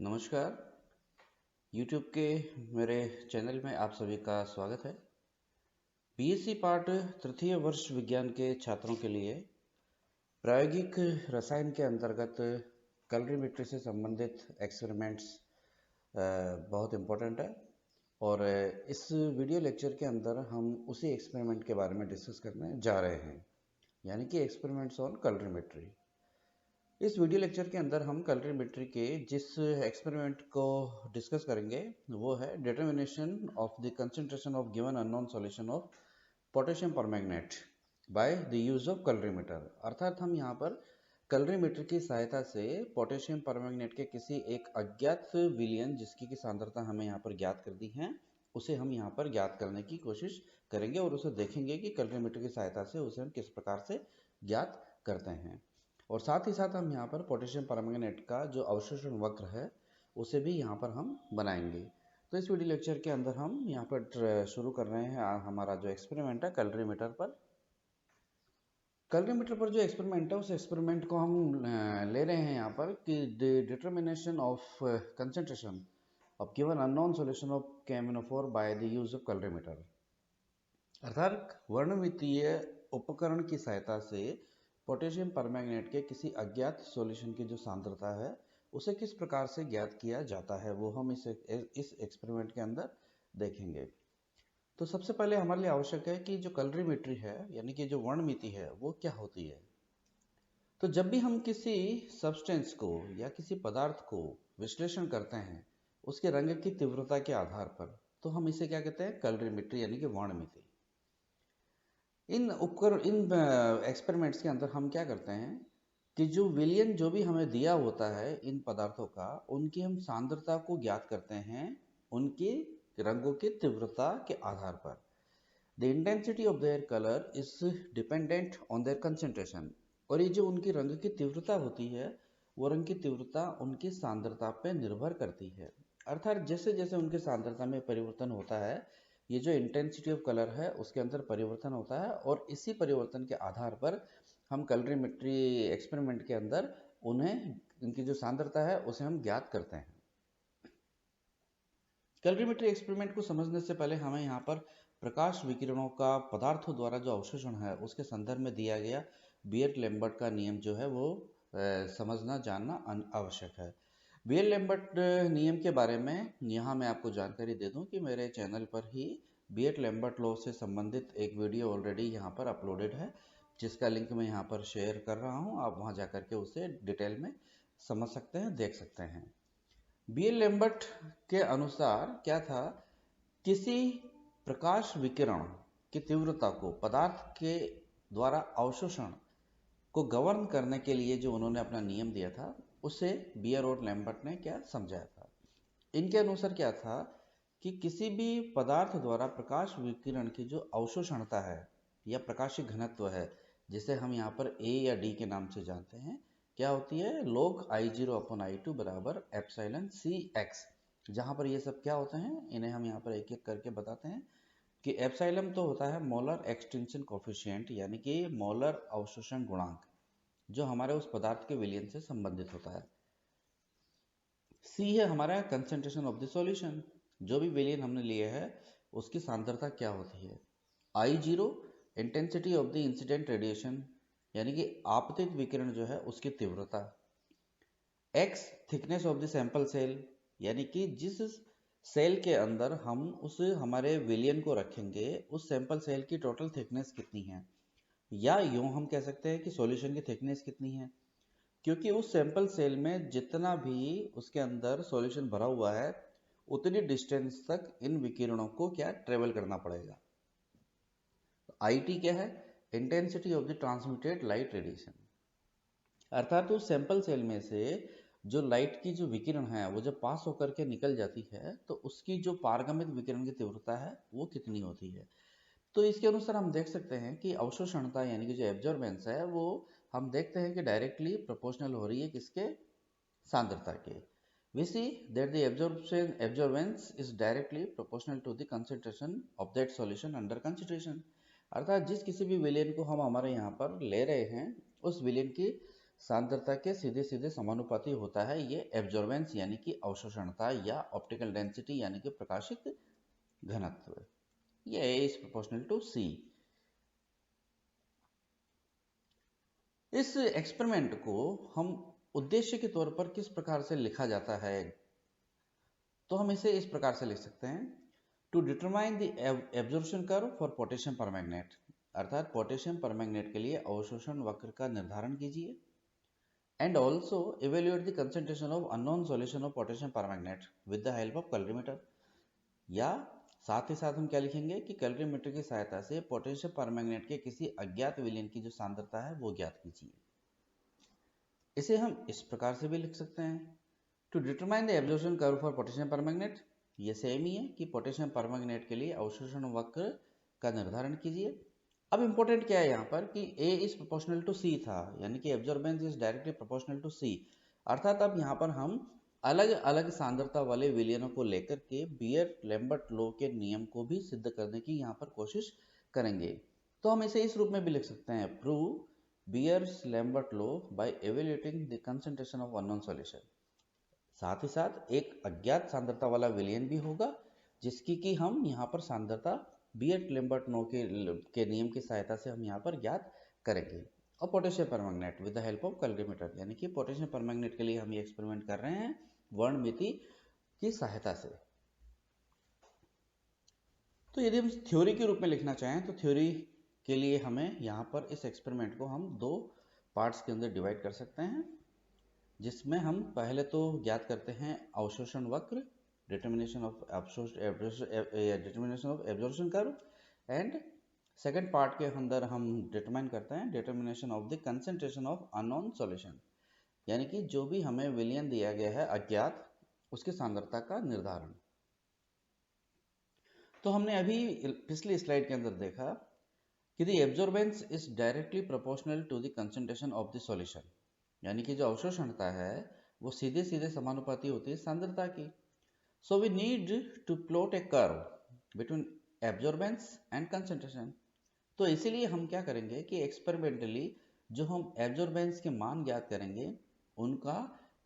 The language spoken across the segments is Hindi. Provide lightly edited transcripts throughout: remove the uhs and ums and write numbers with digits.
नमस्कार। YouTube के मेरे चैनल में आप सभी का स्वागत है। बीएससी पार्ट तृतीय वर्ष विज्ञान के छात्रों के लिए प्रायोगिक रसायन के अंतर्गत कैलोरीमेट्री से संबंधित एक्सपेरिमेंट्स बहुत इम्पोर्टेंट है और इस वीडियो लेक्चर के अंदर हम उसी एक्सपेरिमेंट के बारे में डिस्कस करने जा रहे हैं, यानी कि एक्सपेरिमेंट्स ऑन कैलोरीमेट्री। इस वीडियो लेक्चर के अंदर हम कैलोरीमेट्री के जिस एक्सपेरिमेंट को डिस्कस करेंगे वो है determination of the concentration of given unknown solution of potassium permanganate by the use of calorimeter. अर्थात हम यहाँ पर कैलोरीमीटर की सहायता से पोटेशियम परमैंगनेट के किसी एक अज्ञात विलयन जिसकी की सांद्रता हमें यहाँ पर ज्ञात कर दी है उसे हम यहाँ पर ज्ञात करने की कोशिश करेंगे और उसे देखेंगे कि कैलोरीमीटर की सहायता से उसे हम किस प्रकार से ज्ञात करते हैं। और साथ ही साथ हम यहाँ पर पोटेशियम परमैंगनेट का जो अवशोषण वक्र है उसे भी यहाँ पर हम बनाएंगे। तो इस वीडियो लेक्चर के अंदर हम यहाँ पर शुरू कर रहे हैं हमारा जो एक्सपेरिमेंट है कैलोरीमीटर पर। कैलोरीमीटर पर जो एक्सपेरिमेंट है उस एक्सपेरिमेंट को हम ले रहे हैं यहाँ पर कि determination of concentration of given unknown solution of KMnO4 by the use of calorimeter. अर्थात वर्णमितीय उपकरण की सहायता से पोटेशियम परमैंगनेट के किसी अज्ञात सॉल्यूशन की जो सांद्रता है उसे किस प्रकार से ज्ञात किया जाता है वो हम इस एक्सपेरिमेंट के अंदर देखेंगे। तो सबसे पहले हमारे लिए आवश्यक है कि जो कैलोरीमेट्री है यानी कि जो वर्णमिति है वो क्या होती है। तो जब भी हम किसी सब्सटेंस को या किसी पदार्थ को विश्लेषण करते हैं उसके रंग की तीव्रता के आधार पर तो हम इसे क्या कहते हैं, कैलोरीमेट्री यानी कि वर्णमिति। इन एक्सपेरिमेंट्स के अंदर हम क्या करते हैं कि जो विलयन जो भी हमें दिया होता है इन पदार्थों का उनकी हम सांद्रता को ज्ञात करते हैं उनके रंगों की तीव्रता के आधार पर। The intensity of their colour is dependent on their concentration. और ये जो उनकी रंग की तीव्रता होती है वो रंग की तीव्रता उनकी सांद्रता पर निर्भर करती है। अर्थात जैसे जैसे उनकी सांद्रता में परिवर्तन होता है ये जो इंटेंसिटी ऑफ कलर है उसके अंदर परिवर्तन होता है और इसी परिवर्तन के आधार पर हम कैलोरीमेट्री एक्सपेरिमेंट के अंदर उन्हें इनकी जो सांद्रता है उसे हम ज्ञात करते हैं। कैलोरीमेट्री एक्सपेरिमेंट को समझने से पहले हमें यहाँ पर प्रकाश विकिरणों का पदार्थों द्वारा जो अवशोषण है उसके संदर्भ में दिया गया बियर-लैम्बर्ट का नियम जो है वो समझना जानना आवश्यक है। बियर-लैम्बर्ट नियम के बारे में यहाँ मैं आपको जानकारी दे दूँ कि मेरे चैनल पर ही बियर-लैम्बर्ट लॉ से संबंधित एक वीडियो ऑलरेडी यहाँ पर अपलोडेड है जिसका लिंक मैं यहाँ पर शेयर कर रहा हूँ। आप वहाँ जाकर के उसे डिटेल में समझ सकते हैं, देख सकते हैं। बियर-लैम्बर्ट के अनुसार क्या था, किसी प्रकाश विकिरण की तीव्रता को पदार्थ के द्वारा अवशोषण को गवर्न करने के लिए जो उन्होंने अपना नियम दिया था उसे बियर और लैम्बर्ट ने क्या समझाया था। इनके अनुसार क्या था कि किसी भी पदार्थ द्वारा प्रकाश विकिरण की जो अवशोषणता है या प्रकाशीय घनत्व है जिसे हम यहाँ पर A या D के नाम से जानते हैं, क्या होती है, log I0/I2 बराबर एप्सिलॉन CX। जहाँ पर ये सब क्या होते हैं इन्हें हम यहाँ पर एक एक करके बताते हैं कि एप्सिलॉन तो होता है मोलर एक्सटेंशन कोफिशिएंट यानी कि मोलर अवशोषण गुणांक जो हमारे उस पदार्थ के विलयन से संबंधित होता है। सी है हमारा कंसंट्रेशन ऑफ द सॉल्यूशन, जो भी विलयन हमने लिए है उसकी सांद्रता क्या होती है। I0 intensity of the incident radiation यानी कि आपतित विकिरण जो है उसकी तीव्रता। X thickness of the sample cell यानी कि जिस सेल के अंदर हम उस हमारे विलयन को रखेंगे उस सैंपल सेल की टोटल थिकनेस कितनी है, या यूं हम कह सकते हैं कि सॉल्यूशन की थिकनेस कितनी है, क्योंकि उस सैंपल सेल में जितना भी उसके अंदर सॉल्यूशन भरा हुआ है उतनी डिस्टेंस तक इन विकिरणों को क्या ट्रेवल करना पड़ेगा। IT क्या है, intensity of the transmitted light radiation. अर्थात उस सैंपल सेल में से जो लाइट की जो विकिरण है वो जब पास होकर के निकल जाती है तो उसकी जो पारगमित विकिरण की तीव्रता है वो कितनी होती है। तो इसके अनुसार हम देख सकते हैं कि अवशोषणता यानी कि जो एब्जॉर्बेंस है वो हम देखते हैं कि डायरेक्टली प्रोपोर्शनल हो रही है किसके, सांद्रता के। We see that the absorbance is directly proportional to the concentration of that solution under concentration। अर्थात जिस किसी भी विलयन को हम हमारे यहाँ पर ले रहे हैं उस विलयन की सांद्रता के सीधे सीधे समानुपाती होता है ये एब्जॉर्बेंस यानी कि अवशोषणता या ऑप्टिकल डेंसिटी यानी कि प्रकाशित घनत्व। ये A is proportional to C। इस एक्सपेरिमेंट को हम उद्देश्य के तौर पर किस प्रकार से लिखा जाता है, तो हम इसे इस प्रकार से लिख सकते हैं, to determine the absorption curve for potassium permanganate, अर्थात पोटेशियम परमैंगनेट के लिए अवशोषण वक्र का निर्धारण कीजिए, and also evaluate the concentration of unknown solution of potassium permanganate with the help of calorimeter, या साथ ही साथ हम क्या लिखेंगे कि कैलोरीमीटर की सहायता से पोटेशियम परमैंगनेट के किसी अज्ञात विलयन की जो सांद्रता है वो ज्ञात कीजिए। इसे हम इस प्रकार से भी लिख सकते हैं, to determine the absorption curve for potassium permanganate, ये सेम ही है कि पोटेशियम परमैंगनेट के लिए अवशोषण वक्र का निर्धारण कीजिए। अब इंपॉर्टेंट क्या है यहाँ पर कि A is proportional to C था, यानी कि absorbance is directly proportional to C, अर्थात अब यहाँ पर हम अलग अलग सांद्रता वाले विलयनों को लेकर के बियर लैम्बर्ट लॉ के नियम को भी सिद्ध करने की यहाँ पर कोशिश करेंगे। तो हम इसे इस रूप में भी लिख सकते हैं, prove Beer's Lambert law by evaluating the concentration of unknown solution. साथ ही साथ एक अज्ञात सांद्रता वाला विलयन भी होगा जिसकी कि हम यहाँ पर सांद्रता बियर लैम्बर्ट लॉ के नियम की सहायता से हम यहाँ पर ज्ञात करेंगे। और potassium permanganate with the help of calorimeter, यानी कि पोटेशियम परमैंगनेट के लिए हम ये एक्सपेरिमेंट कर रहे हैं वर्णमिति की सहायता से। तो यदि हम थ्योरी के रूप में लिखना चाहें तो थ्योरी के लिए हमें यहाँ पर इस एक्सपेरिमेंट को हम दो पार्ट्स के अंदर डिवाइड कर सकते हैं, जिसमें हम पहले तो ज्ञात करते हैं अवशोषण वक्र, determination of absorption curve, and second part के अंदर हम डिटरमाइन करते हैं determination of the concentration of unknown solution, यानी कि जो भी हमें विलयन दिया गया है अज्ञात उसकी सांद्रता का निर्धारण। तो हमने अभी पिछली स्लाइड के अंदर देखा कि the absorbance is directly proportional to the concentration of the solution, यानी कि जो अवशोषणता है वो सीधे सीधे समानुपाती होती है सांद्रता की। So we need to plot a curve between absorbance and concentration. तो इसीलिए हम क्या करेंगे कि एक्सपेरिमेंटली जो हम एब्जॉर्बेंस के मान ज्ञात करेंगे उनका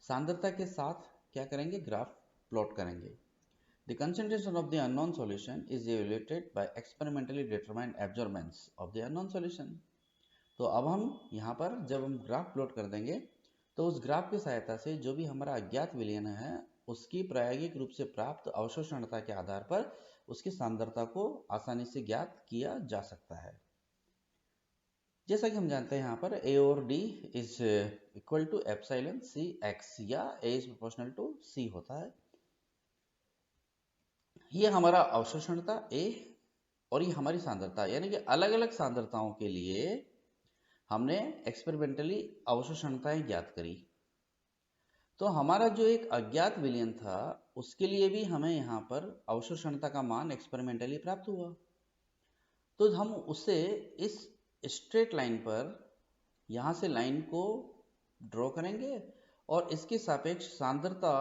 सांद्रता के साथ क्या करेंगे, ग्राफ प्लॉट करेंगे। The concentration of the unknown solution is evaluated by experimentally determined absorbance of the unknown solution। तो अब हम यहाँ पर जब हम ग्राफ प्लॉट कर देंगे तो उस ग्राफ की सहायता से जो भी हमारा अज्ञात विलयन है उसकी प्रायोगिक रूप से प्राप्त अवशोषणता के आधार पर उसकी सांद्रता को आसानी से ज्ञात किया जा सकता है। जैसा कि हम जानते हैं यहाँ पर A और D is equal to epsilon C x, या A is proportional to C होता है। ये हमारा अवशोषणता A और ये हमारी सांद्रता, यानी कि अलग अलग सांद्रताओं के लिए हमने एक्सपेरिमेंटली अवशोषणताएं ज्ञात करी। तो हमारा जो एक अज्ञात विलयन था उसके लिए भी हमें यहाँ पर अवशोषणता का मान एक्सपेरिमेंटली प्राप्त हुआ। तो हम उससे इस स्ट्रेट लाइन पर यहाँ से लाइन को ड्रॉ करेंगे और इसके सापेक्ष सांद्रता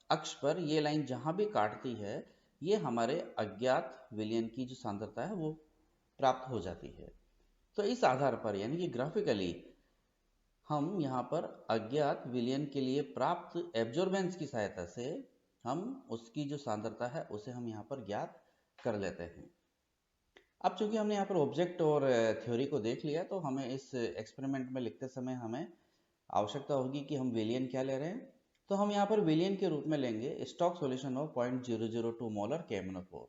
अक्ष पर ये लाइन जहाँ भी काटती है ये हमारे अज्ञात विलयन की जो सांद्रता है वो प्राप्त हो जाती है। तो इस आधार पर यानी कि ग्राफिकली हम यहाँ पर अज्ञात विलयन के लिए प्राप्त एब्जॉर्बेंस की सहायता से हम उसकी जो सांद्रता है उसे हम यहाँ पर ज्ञात कर लेते हैं। अब चूंकि हमने यहाँ पर ऑब्जेक्ट और थ्योरी को देख लिया तो हमें इस एक्सपेरिमेंट में लिखते समय हमें आवश्यकता होगी कि हम विलयन क्या ले रहे हैं। तो हम यहाँ पर विलयन के रूप में लेंगे stock solution of 0.002 molar KMnO4,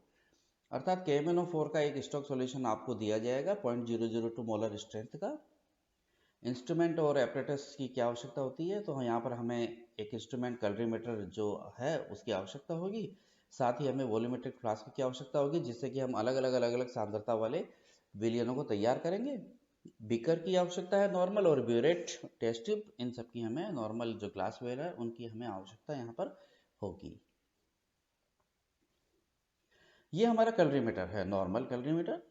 अर्थात KMnO4 का एक स्टॉक सॉल्यूशन आपको दिया जाएगा 0.002 मोलर स्ट्रेंथ का। इंस्ट्रूमेंट और एपरेटस की क्या आवश्यकता होती है, तो यहाँ पर हमें एक इंस्ट्रूमेंट कैलोरीमीटर जो है उसकी आवश्यकता होगी, साथ ही हमें वॉल्यूमेट्रिक फ्लास्क की आवश्यकता होगी जिससे कि हम अलग अलग सांद्रता वाले विलयनों को तैयार करेंगे। बीकर की आवश्यकता है नॉर्मल, और ब्यूरेट, टेस्ट ट्यूब, इन सब की हमें नॉर्मल जो ग्लास वेयर है उनकी हमें आवश्यकता यहाँ पर होगी। ये हमारा कैलोरीमीटर है, नॉर्मल कैलोरीमीटर,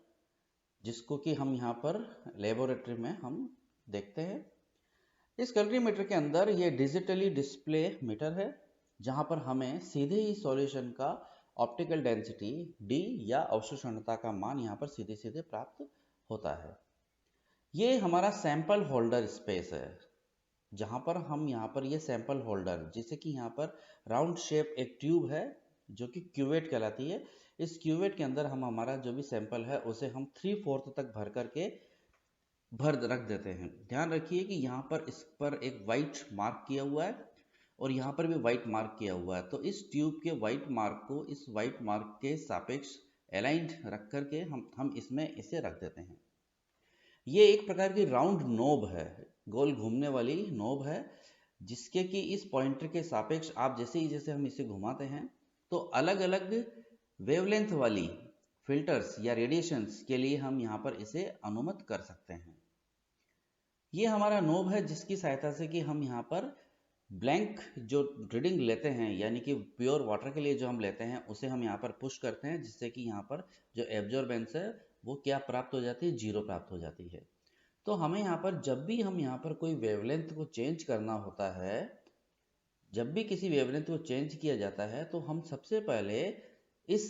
जिसको कि हम यहाँ पर लेबोरेटरी में हम देखते हैं। इस कैलोरीमीटर के अंदर ये डिजिटली डिस्प्ले मीटर है जहाँ पर हमें सीधे ही सॉल्यूशन का ऑप्टिकल डेंसिटी D या अवशोषणता का मान यहाँ पर सीधे सीधे प्राप्त होता है। ये हमारा सैंपल होल्डर स्पेस है। जहां पर हम यहाँ पर ये सैंपल होल्डर, जैसे कि यहाँ पर राउंड शेप एक ट्यूब है जो कि क्यूवेट कहलाती है। इस क्यूवेट के अंदर हम हमारा जो भी सैंपल है उसे हम 3/4 तक भर करके रख देते हैं। ध्यान रखिए कि यहाँ पर इस पर एक वाइट मार्क किया हुआ है और यहाँ पर भी वाइट मार्क किया हुआ है। तो इस ट्यूब के वाइट मार्क को इस वाइट मार्क के सापेक्ष अलाइंड रख करके हम इसमें इसे रख देते हैं। ये एक प्रकार की राउंड नोब है, गोल घूमने वाली नोब है, जिसके कि इस पॉइंटर के सापेक्ष आप जैसे हम इसे घुमाते हैं तो अलग अलग वेवलेंथ वाली फिल्टर्स या रेडिएशंस के लिए हम यहाँ पर इसे अनुमत कर सकते हैं। ये हमारा नोब है जिसकी सहायता से कि हम यहाँ पर ब्लैंक जो रीडिंग लेते हैं, यानी कि प्योर वाटर के लिए जो हम लेते हैं उसे हम यहाँ पर पुश करते हैं, जिससे कि यहाँ पर जो एब्जॉर्बेंस है वो क्या प्राप्त हो जाती है, 0 प्राप्त हो जाती है। तो हमें यहाँ पर जब भी हम यहाँ पर कोई वेवलेंथ को चेंज करना होता है, जब भी किसी वेवलेंथ को चेंज किया जाता है तो हम सबसे पहले इस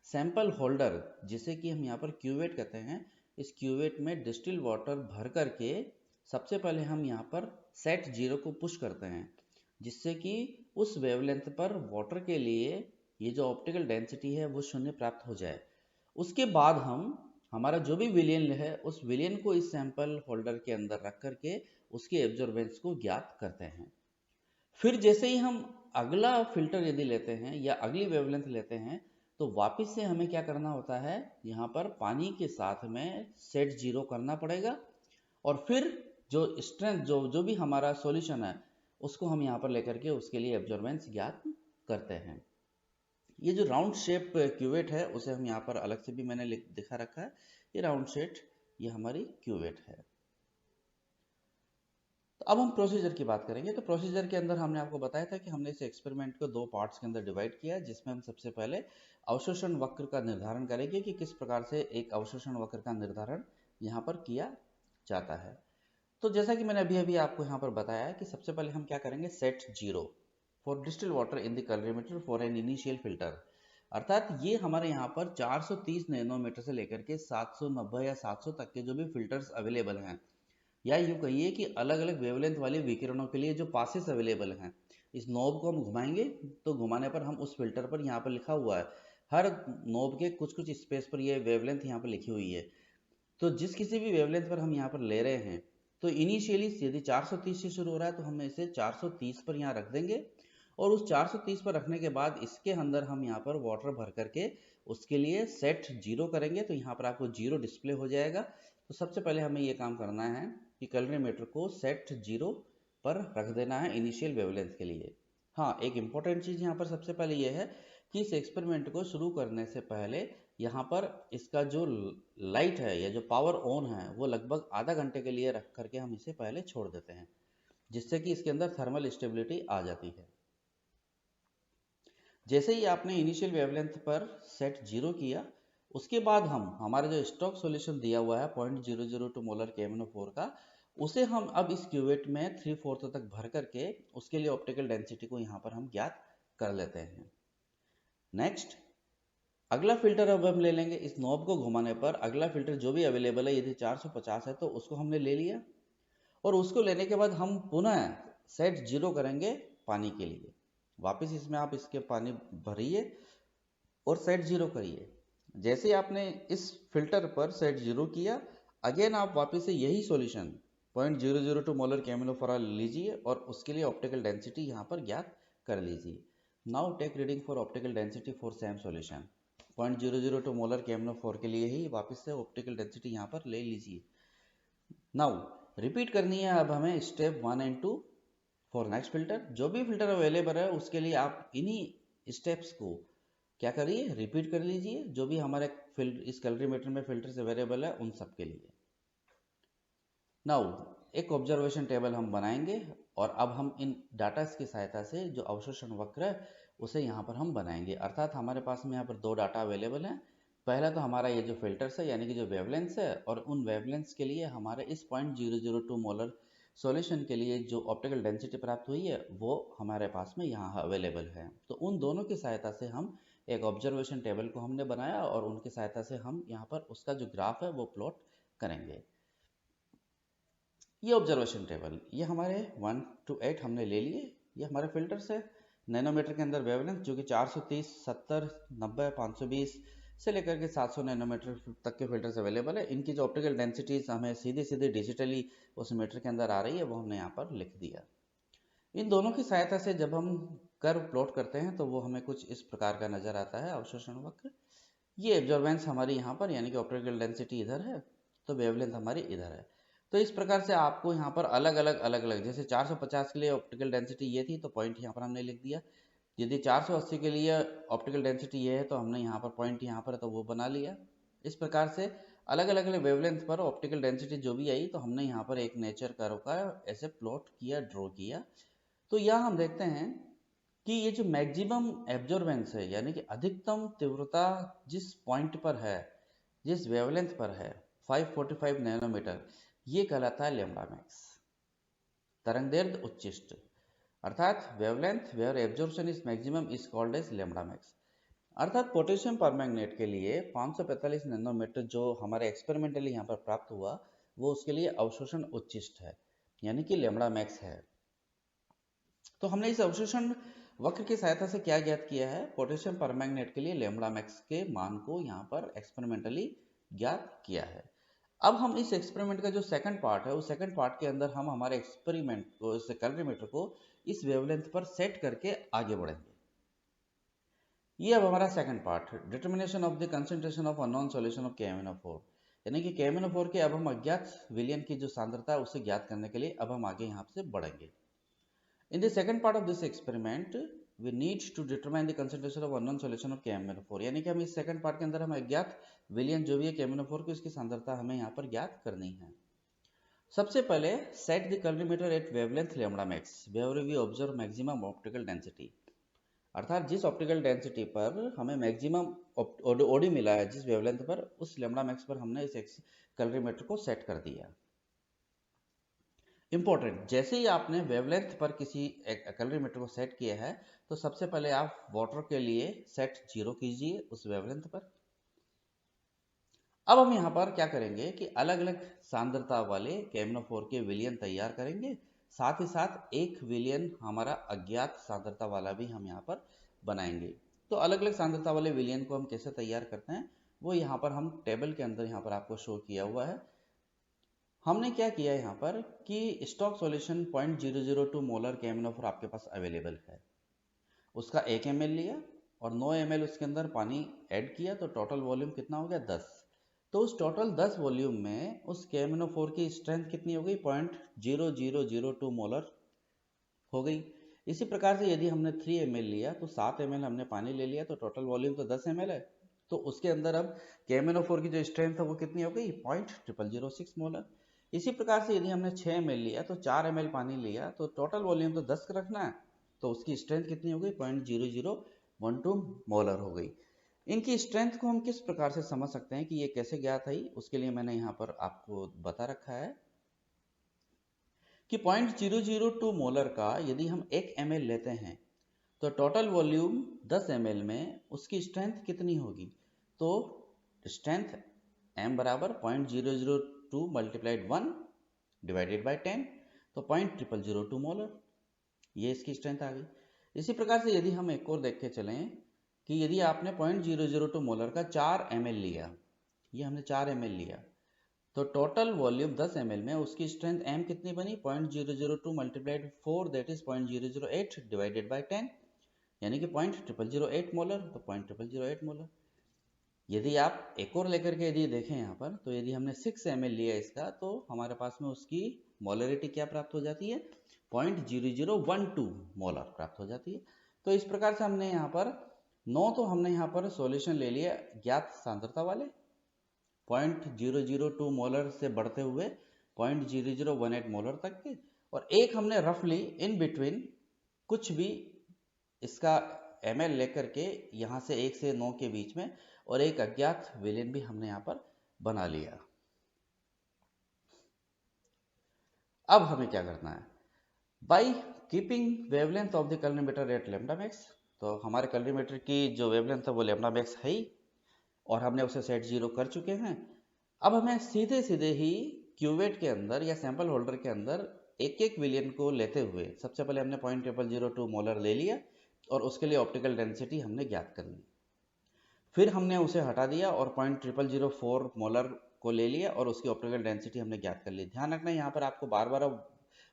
सैंपल होल्डर, जिसे कि हम यहाँ पर क्यूवेट कहते हैं, इस क्यूवेट में डिस्टिल वाटर भर करके सबसे पहले हम यहाँ पर सेट 0 को पुश करते हैं, जिससे कि उस वेवलेंथ पर वाटर के लिए ये जो ऑप्टिकल डेंसिटी है वो 0 प्राप्त हो जाए। उसके बाद हम हमारा जो भी विलियन है उस विलियन को इस सैंपल होल्डर के अंदर रख करके उसकी एब्जॉर्बेंस को ज्ञात करते हैं। फिर जैसे ही हम अगला फिल्टर यदि लेते हैं या अगली वेवलेंथ लेते हैं तो वापस से हमें क्या करना होता है, यहाँ पर पानी के साथ में सेट 0 करना पड़ेगा और फिर जो स्ट्रेंथ जो भी हमारा सॉल्यूशन है उसको हम यहाँ पर लेकर के उसके लिए एब्जॉर्बेंस ज्ञात करते हैं। ये जो राउंड शेप क्यूवेट है उसे हम यहाँ पर अलग से भी मैंने दिखा रखा है। ये राउंड शेप ये हमारी क्यूवेट है। तो अब हम प्रोसीजर की बात करेंगे। तो प्रोसीजर के अंदर हमने आपको बताया था कि हमने इस एक्सपेरिमेंट को 2 पार्ट्स के अंदर डिवाइड किया है, जिसमें हम सबसे पहले अवशोषण वक्र का निर्धारण करेंगे कि किस प्रकार से एक अवशोषण वक्र का निर्धारण यहाँ पर किया जाता है। तो जैसा कि मैंने अभी अभी आपको यहाँ पर बताया है कि सबसे पहले हम क्या करेंगे, set 0 for distil water in the calorimeter for an initial filter, अर्थात ये हमारे यहाँ पर 430 नैनोमीटर से लेकर के 790 या 700 तक के जो भी फिल्टर्स अवेलेबल हैं, या यूँ कहिए कि अलग अलग वेवलेंथ वाले विकिरणों के लिए जो पासेस अवेलेबल हैं, इस नोब को हम घुमाएंगे तो घुमाने पर हम उस फिल्टर पर यहाँ पर लिखा हुआ है, हर नोब के कुछ कुछ स्पेस पर ये वेवलेंथ यहाँ पर लिखी हुई है। तो जिस किसी भी वेवलेंथ पर हम यहाँ पर ले रहे हैं तो इनिशियली यदि 430 से शुरू हो रहा है तो हम इसे 430 पर यहाँ रख देंगे और उस 430 पर रखने के बाद इसके अंदर हम यहाँ पर वाटर भर करके उसके लिए सेट 0 करेंगे। तो यहाँ पर आपको 0 डिस्प्ले हो जाएगा। तो सबसे पहले हमें ये काम करना है कि कैलोरीमीटर को सेट 0 पर रख देना है इनिशियल वेवलेंथ के लिए। हाँ, एक इम्पॉर्टेंट चीज़ यहाँ पर सबसे पहले ये है कि इस एक्सपेरिमेंट को शुरू करने से पहले यहाँ पर इसका जो लाइट है या जो पावर ऑन है वो लगभग आधा घंटे के लिए रख करके हम इसे पहले छोड़ देते हैं, जिससे कि इसके अंदर थर्मल स्टेबिलिटी आ जाती है। जैसे ही आपने इनिशियल वेवलेंथ पर सेट 0 किया, उसके बाद हम हमारा जो स्टॉक सॉल्यूशन दिया हुआ है 0.002 मोलर KMnO4 का, उसे हम अब इस क्यूवेट में 3/4 तक भर करके उसके लिए ऑप्टिकल डेंसिटी को यहाँ पर हम ज्ञात कर लेते हैं। नेक्स्ट अगला फिल्टर अब हम ले लेंगे। इस नॉब को घुमाने पर अगला फिल्टर जो भी अवेलेबल है, यदि 450 है तो उसको हमने ले लिया और उसको लेने के बाद हम पुनः सेट 0 करेंगे पानी के लिए। वापस इसमें आप इसके पानी भरिए और सेट 0 करिए। जैसे ही आपने इस फिल्टर पर सेट 0 किया, अगेन आप वापस से यही सॉल्यूशन 0.002 मोलर KMnO4 लीजिए और उसके लिए ऑप्टिकल डेंसिटी यहाँ पर ज्ञात कर लीजिए। Now take reading for optical density for same solution. 0.002 molar KMnO4 के लिए ही वापस से ऑप्टिकल डेंसिटी यहाँ पर ले लीजिए। नाउ रिपीट करनी है अब हमें step 1 and 2 for next filter. जो भी फिल्टर अवेलेबल है उसके लिए आप इन्हीं स्टेप्स को क्या करिए, रिपीट कर लीजिए, जो भी हमारे इस कैलोरीमीटर में फिल्टर्स अवेलेबल है उन सब के लिए। नाउ एक ऑब्जर्वेशन टेबल हम बनाएंगे और अब हम इन डाटा की सहायता से जो अवशोषण वक्र है उसे यहाँ पर हम बनाएंगे। अर्थात हमारे पास में यहाँ पर 2 डाटा अवेलेबल हैं। पहला तो हमारा ये जो फिल्टर्स है यानी कि जो वेवलेंथ्स है, और उन वेवलेंथ्स के लिए हमारे इस 0.002 मोलर सॉल्यूशन के लिए जो ऑप्टिकल डेंसिटी प्राप्त हुई है वो हमारे पास में यहाँ अवेलेबल है। तो उन दोनों की सहायता से हम एक ऑब्जर्वेशन टेबल को हमने बनाया और उनकी सहायता से हम यहाँ पर उसका जो ग्राफ है वो प्लॉट करेंगे। ये ऑब्जर्वेशन टेबल, ये हमारे 1 to 8 हमने ले लिए। ये हमारे फिल्टर्स है नैनोमीटर के अंदर वेवलेंथ, जो कि 430, 70, 90, 520 से लेकर के 700 नैनोमीटर तक के फिल्टर्स अवेलेबल है। इनकी जो ऑप्टिकल डेंसिटीज हमें सीधे सीधे डिजिटली उस मीटर के अंदर आ रही है, वो हमने यहाँ पर लिख दिया। इन दोनों की सहायता से जब हम कर्व प्लॉट करते हैं तो वो हमें कुछ इस प्रकार का नजर आता है अवशोषण वक्र। ये एब्जॉर्बेंस हमारी यहाँ पर, यानी कि ऑप्टिकल डेंसिटी इधर है तो वेवलेंथ हमारी इधर है। तो इस प्रकार से आपको यहाँ पर अलग अलग, जैसे 450 के लिए ऑप्टिकल डेंसिटी ये थी तो पॉइंट यहाँ पर हमने लिख दिया। यदि 480 के लिए ऑप्टिकल डेंसिटी ये है तो हमने यहाँ पर पॉइंट यहाँ पर तो वो बना लिया। इस प्रकार से अलग अलग वेवलेंथ पर ऑप्टिकल डेंसिटी जो भी आई तो हमने यहाँ पर एक नेचर कर्व का ऐसे प्लॉट किया, ड्रॉ किया। तो यहाँ हम देखते हैं कि ये जो मैक्सिमम एब्जॉर्बेंस है, यानी कि अधिकतम तीव्रता जिस पॉइंट पर है, जिस वेवलेंथ पर है 545 नैनोमीटर, ये कहलाता है लैम्ब्डा मैक्स, तरंगदैर्घ्य उच्चिष्ट, अर्थात wavelength where absorption is maximum is called as lambda max. अर्थात पोटेशियम परमैंगनेट के लिए 545 नैनोमीटर जो हमारे एक्सपेरिमेंटली यहाँ पर प्राप्त हुआ, वो उसके लिए अवशोषण उच्चिष्ट है, यानी कि लैम्ब्डा मैक्स है। तो हमने इस अवशोषण वक्र की सहायता से क्या ज्ञात किया है, पोटेशियम परमैंगनेट के लिए लैम्ब्डा मैक्स के मान को यहाँ पर एक्सपेरिमेंटली ज्ञात किया है। अब हम इस एक्सपेरिमेंट का जो सेकंड पार्ट है, उस सेकंड पार्ट के अंदर हम हमारे एक्सपेरिमेंट को, इस कैलोरीमीटर को इस वेवलेंथ पर सेट करके आगे बढ़ेंगे। ये अब हमारा second part, determination of the concentration of unknown solution of KMnO4, यानी कि KMnO4 के अब हम अज्ञात विलयन की जो सांद्रता है उसे ज्ञात करने के लिए अब हम आगे यहाँ से बढ़ेंगे। In the second part of this experiment, we need to determine the concentration of unknown solution of KMnO4, यानी कि हम इस सेकंड पार्ट के अंदर हम अज्ञात विलयन जो भी है KMnO4 की, उसकी सांद्रता हमें यहाँ पर ज्ञात करनी है। सबसे पहले set the colorimeter at wavelength lambda max where we observe maximum optical density, अर्थात जिस ऑप्टिकल डेंसिटी पर हमें मैक्सिमम ओडी मिला है, जिस वेवलेंथ पर, उस लैम्ब्डा मैक्स पर हमने इस कैलोरीमीटर को सेट कर दिया। इंपॉर्टेंट, जैसे ही आपने वेवलेंथ पर किसी कैलोरीमीटर को सेट किया है तो सबसे पहले आप वाटर के लिए सेट 0 कीजिए उस वेवलेंथ पर। अब हम यहाँ पर क्या करेंगे कि अलग अलग सांद्रता वाले KMnO4 के विलयन तैयार करेंगे, साथ ही साथ एक विलयन हमारा अज्ञात सांद्रता वाला भी हम यहाँ पर बनाएंगे। तो अलग अलग सांद्रता वाले विलयन को हम कैसे तैयार करते हैं, वो यहाँ पर हम टेबल के अंदर यहाँ पर आपको शो किया हुआ है। हमने क्या किया यहाँ पर कि स्टॉक सॉल्यूशन 0.002 मोलर KMnO4 आपके पास अवेलेबल है, उसका 1 ml लिया और 9 ml उसके अंदर पानी ऐड किया, तो टोटल वॉल्यूम कितना हो गया 10। तो उस टोटल 10 वॉल्यूम में उस KMnO4 की स्ट्रेंथ कितनी हो गई, 0.0002 मोलर हो गई। इसी प्रकार से यदि हमने 3 ml लिया तो 7 ml हमने पानी ले लिया, तो टोटल वॉल्यूम तो 10 ml है, तो उसके अंदर अब KMnO4 की जो स्ट्रेंथ है वो कितनी हो गई, 0.0006 मोलर। इसी प्रकार से यदि हमने 6 ml लिया तो 4 ml पानी लिया, तो टोटल वॉल्यूम तो 10 रखना है, तो उसकी स्ट्रेंथ कितनी हो गई, 0.0012 मोलर हो गई। इनकी स्ट्रेंथ को हम किस प्रकार से समझ सकते हैं कि ये कैसे ज्ञात है, उसके लिए मैंने यहाँ पर आपको बता रखा है कि 0.002 मोलर का यदि हम 1 ml लेते हैं तो टोटल वॉल्यूम 10 ml में उसकी स्ट्रेंथ कितनी होगी, तो स्ट्रेंथ m बराबर 0.002 मल्टीप्लाइड 1 डिवाइडेड बाय 10, तो 0.002 मोलर, ये इसकी स्ट्रेंथ आ गई। इसी प्रकार से यदि हम एक और देख के चलें कि यदि आपने 0.002 मोलर का 4 ml लिया, ये हमने 4 ml लिया, तो टोटल वॉल्यूम 10 ml में उसकी स्ट्रेंथ m कितनी बनी, 0.002 multiplied 4 that is 0.008 divided by 10, यानी कि 0.008 मोलर, तो 0.008 मोलर। यदि आप एक और लेकर के यदि देखें यहाँ पर, तो यदि हमने 6 ml लिया इसका, तो हमारे पास में उसकी मोलरिटी क्या प्राप्त हो जाती है, 0.0012 मोलर प्राप्त हो जाती है। तो इस प्रकार से हमने यहाँ पर 9 तो हमने यहाँ पर सॉल्यूशन ले लिया ज्ञात सांद्रता वाले 0.002 मोलर से बढ़ते हुए 0.0018 मोलर तक के, और एक हमने रफली इन बिटवीन कुछ भी इसका ml लेकर के यहाँ से 1 से 9 के बीच में और एक अज्ञात विलयन भी हमने यहाँ पर बना लिया। अब हमें क्या करना है, by keeping wavelength of the calorimeter at lambda max, तो हमारे कैलोरीमीटर की जो वेवलेंथ है वो लैम्ब्डा मैक्स है ही और हमने उसे सेट 0 कर चुके हैं। अब हमें सीधे सीधे ही क्यूवेट के अंदर या सैंपल होल्डर के अंदर एक एक विलियन को लेते हुए सबसे पहले हमने 0.0002 मोलर ले लिया और उसके लिए ऑप्टिकल डेंसिटी हमने ज्ञात कर ली। फिर हमने उसे हटा दिया और 0.0004 मोलर को ले लिया और उसकी ऑप्टिकल डेंसिटी हमने ज्ञात कर ली। ध्यान रखना यहाँ पर आपको बार बार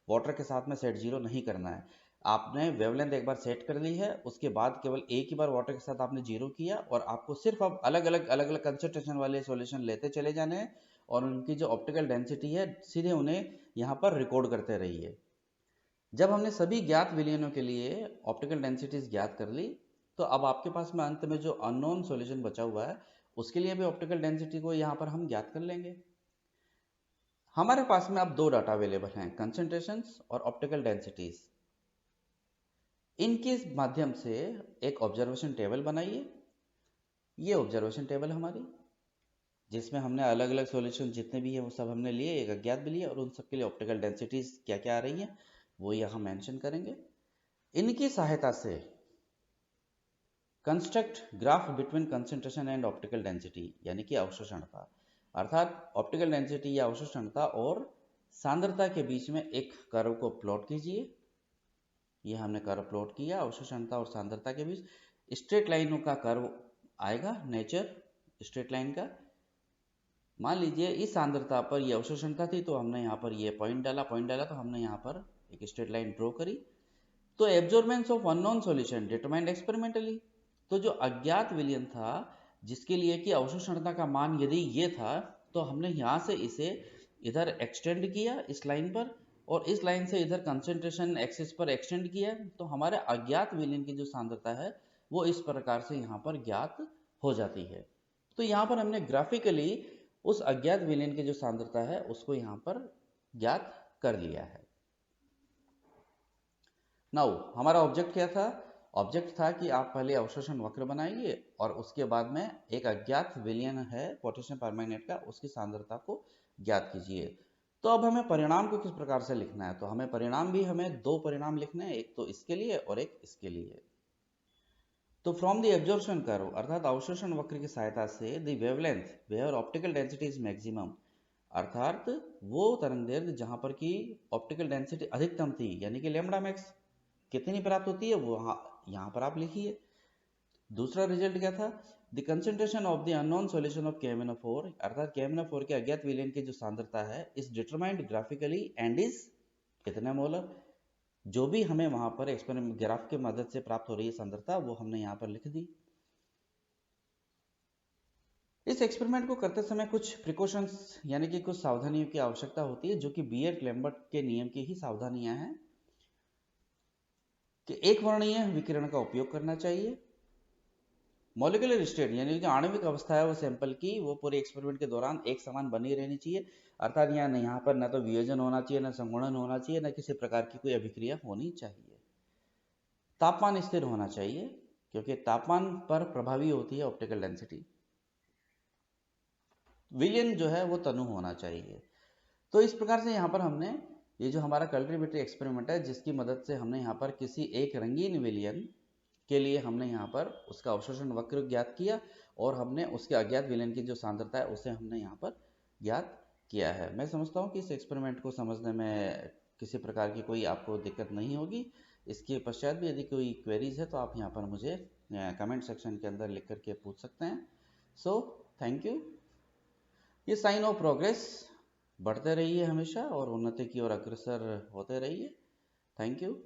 वाटर के साथ में सेट जीरो नहीं करना है। आपने वेवलेंथ एक बार सेट कर ली है, उसके बाद केवल एक ही बार वाटर के साथ आपने जीरो किया और आपको सिर्फ अब अलग अलग कंसंट्रेशन वाले सॉल्यूशन लेते चले जाने हैं और उनकी जो ऑप्टिकल डेंसिटी है सीधे उन्हें यहाँ पर रिकॉर्ड करते रहिए। जब हमने सभी ज्ञात विलियनों के लिए ऑप्टिकल डेंसिटीज ज्ञात कर ली तो अब आपके पास में अंत में जो अननोन सॉल्यूशन बचा हुआ है उसके लिए भी ऑप्टिकल डेंसिटी को यहाँ पर हम ज्ञात कर लेंगे। हमारे पास में अब दो डाटा अवेलेबल हैं, कंसंट्रेशंस और ऑप्टिकल डेंसिटीज। इनके माध्यम से एक ऑब्जर्वेशन टेबल बनाइए। ये ऑब्जर्वेशन टेबल हमारी, जिसमें हमने अलग अलग सॉल्यूशन जितने भी हैं वो सब हमने लिए, एक अज्ञात भी लिए और उन सब के लिए ऑप्टिकल डेंसिटीज क्या क्या आ रही हैं वो यहाँ मेंशन करेंगे। इनकी सहायता से construct graph between concentration and optical density, यानी कि अवशोषणता, अर्थात ऑप्टिकल डेंसिटी या अवशोषणता और सांद्रता के बीच में एक कर्व को प्लॉट कीजिए। ये हमने कर्व प्लॉट किया, अवशोषणता और सांद्रता के बीच स्ट्रेट लाइनों का कर्व आएगा, नेचर स्ट्रेट लाइन का। मान लीजिए इस सांद्रता पर ये अवशोषणता थी तो हमने यहाँ पर ये पॉइंट डाला तो हमने यहाँ पर एक स्ट्रेट लाइन ड्रॉ करी। तो absorbance of unknown solution determined experimentally, तो जो अज्ञात विलयन था जिसके लिए कि अवशोषणता का मान यदि ये था तो हमने यहाँ से इसे इधर एक्सटेंड किया इस लाइन पर और इस लाइन से इधर कंसंट्रेशन एक्सिस पर एक्सटेंड किया, तो हमारे अज्ञात विलयन की जो सांद्रता है वो इस प्रकार से यहाँ पर ज्ञात हो जाती है। तो यहाँ पर हमने ग्राफिकली उस अज्ञात विलयन की जो सांद्रता है उसको यहाँ पर ज्ञात कर लिया है। नाउ हमारा ऑब्जेक्ट क्या था? ऑब्जेक्ट था कि आप पहले अवशोषण वक्र बनाइए और उसके बाद में एक अज्ञात विलयन है पोटेशियम परमैंगनेट का, उसकी सांद्रता को ज्ञात कीजिए। तो अब हमें परिणाम को किस प्रकार से लिखना है? तो हमें परिणाम भी हमें दो परिणाम लिखने हैं, एक तो इसके लिए और एक इसके लिए। तो फ्रॉम द एब्जॉर्प्शन कर्व अर्थात अवशोषण वक्र की सहायता से the wavelength where optical density is maximum, अर्थात वो तरंगदैर्घ्य जहां पर की ऑप्टिकल डेंसिटी अधिकतम थी यानी कि लैम्बडा मैक्स कितनी प्राप्त होती है वो यहाँ पर आप लिखिए। दूसरा रिजल्ट क्या था? The concentration of the unknown solution of KMnO4 अर्थात KMnO4 के अज्ञात विलयन की जो सांद्रता है is determined graphically and is कितना मोलर। जो भी हमें वहां पर एक्सपेरिमेंट ग्राफ की मदद से प्राप्त हो रही है सांद्रता वो हमने यहाँ पर लिख दी। इस एक्सपेरिमेंट को करते समय कुछ प्रिकॉशंस यानी कि कुछ सावधानियों की आवश्यकता होती है जो कि बियर्ट-लैम्बर्ट के नियम की ही सावधानियां हैं कि एक वर्णीय विकिरण का उपयोग करना चाहिए। मॉलिक्यूलर स्टेट यानी जो आणविक अवस्था है वो सैंपल की वो पूरे एक्सपेरिमेंट के दौरान एक समान बनी रहनी चाहिए, अर्थात यहाँ पर ना तो वियोजन होना चाहिए, ना संगुणन होना चाहिए, ना किसी प्रकार की कोई अभिक्रिया होनी चाहिए। तापमान स्थिर होना चाहिए क्योंकि तापमान पर प्रभावी होती है ऑप्टिकल डेंसिटी। विलयन जो है वो तनु होना चाहिए। तो इस प्रकार से यहाँ पर हमने ये जो हमारा कल्ट्रीब्यूटरी एक्सपेरिमेंट है जिसकी मदद से हमने यहाँ पर किसी एक रंगीन विलयन के लिए हमने यहाँ पर उसका अवशोषण वक्र ज्ञात किया और हमने उसके अज्ञात विलयन की जो सांद्रता है उसे हमने यहाँ पर ज्ञात किया है। मैं समझता हूँ कि इस एक्सपेरिमेंट को समझने में किसी प्रकार की कोई आपको दिक्कत नहीं होगी। इसके पश्चात भी यदि कोई क्वेरीज है तो आप यहाँ पर मुझे कमेंट सेक्शन के अंदर लिख करके पूछ सकते हैं। So thank you. ये साइन ऑफ प्रोग्रेस, बढ़ते रहिए हमेशा और उन्नति की ओर अग्रसर होते रहिए। Thank you.